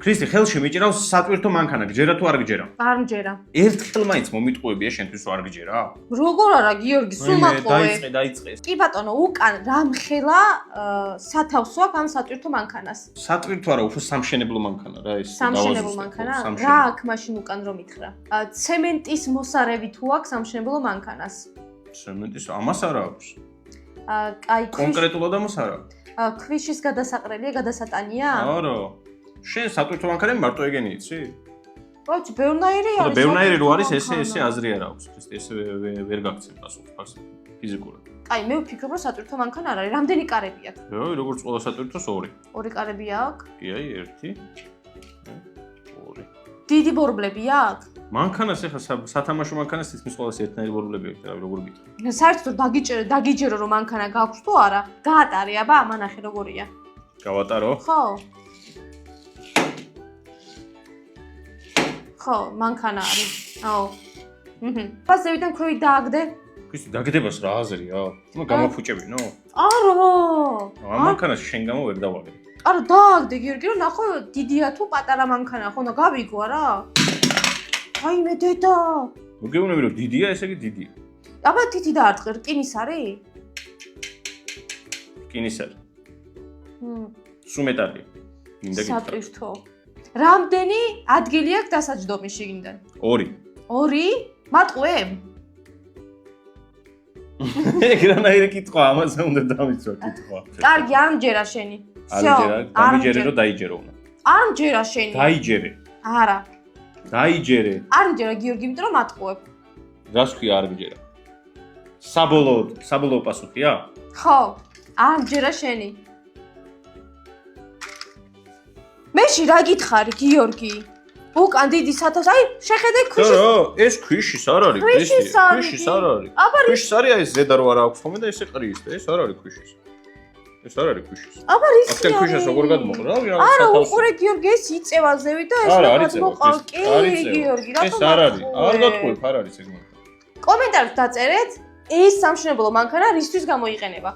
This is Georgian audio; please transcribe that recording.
ქრისტი, ხელში მიჭრავს სატვირთო მანქანა, გჯერა თუ არ გჯერა? არ მჯერა. ერთხელ მაინც მომიტყუებია შენთვის არ გჯერა? როგორ არა, გიორგი, სულ მატყუე. დაიწყე. კი ბატონო, უკან რამხელა სათავსო აქვს ამ სატვირთო მანქანას. სატვირთო არა, უფრო სამშენებლო მანქანა რა ეს. სამშენებლო მანქანა? რა აქვს მაშინ უკან რომ ითხრა? ცემენტის მოსარევი თუ აქვს სამშენებლო მანქანას? ცემენტის ამას არა აქვს. კაი, კონკრეტულად ამას არა. ქვიშის გადასაყრელია, გადასატანია? არა. შენ სატვირთო მანქანები მარტო ეგენი იცი? ბოჭ, ბევრნაირი არის. ბევრნაირი რო არის, ესე აზრი არ აქვს. ესე ვერ გაგცემ პასუხს ფაქტად. ფიზიკურად. კაი, მე ვფიქრობ, რომ სატვირთო მანქანა არ არის. რამდენი კარები აქვს? როგორც ყველა სატვირთოს 2. 2 კარები აქვს? კი, აი 1, 2. დიდი ბორბლები აქვს? მანქანას ეხლა სათამაშო მანქანას თითქმის ყველას ერთნაირი ბორბლები აქვს, რა როგორ გითხრა. საერთოდ დაგიჯერო რომ მანქანა გაქვს თუ არა? გაატარე აბა, ამანახე როგორია. გავატარო? ხო, მანქანა არის. აო. ფასევიდან ქვევით დააგდე. ქრისტი, დაგდებას რა აზრია? ნუ გამოფუჭებინო? არა. ამ მანქანაში შენ გამო ვერ დავალე. არა, დააგდე გიორგი, რომ ნახო დიდია თუ პატარა მანქანა, ხო, და გავიგო არა? აი მე დედა. მოგეუბნები რომ დიდია, ესე იგი დიდია. აბა თითი დაარტყე, რკინის არის? რკინის არის. სუმეტალია. მინდა გითხრა. სატვირთო. რამდენი ადგილი აქვს დასაჯდომი შიგნიდან? 2. 2? მატყუე? ეგრანაირი კითხვა, ამაზე უნდა დამიცვა კითხვა. კარგი, არ მჯერა შენი. არ მჯერე, რომ დაიჯერო უნდა. არ მჯერა შენი. დაიჯერე. არა. დაიჯერე. არ მჯერა გიორგი, იმიტომ რომ მატყუებ. რას ქვია არ გჯერა? საბოლოო პასუხია? ხო, არ მჯერა შენი. მეში რა გითხარი გიორგი? უკან დიდი სათავსო, აი შეხედე ქვიშის. რა, ეს ქვიშის არ არის, ქრისტი, ქვიშის არ არის. ქვიშის არის აი ეს ზედა რო არ აქვს ხოლმე და ესე ყრის და ეს არ არის ქვიშის. ეს არ არის ქვიშის. აბა რისი არის? აქ ქვიშას როგორ გადმოყრა? რავი, რა არა, უყურე გიორგი, ეს იწევა ზევით და ეს რაღაც მოყავ. კი, გიორგი, რა თქმა უნდა. ეს არ არის. არ გატყუებ, არ არის ეს მანქანა. კომენტარით დაწერეთ, ეს სამშენებლო მანქანა რისთვის გამოიყენება?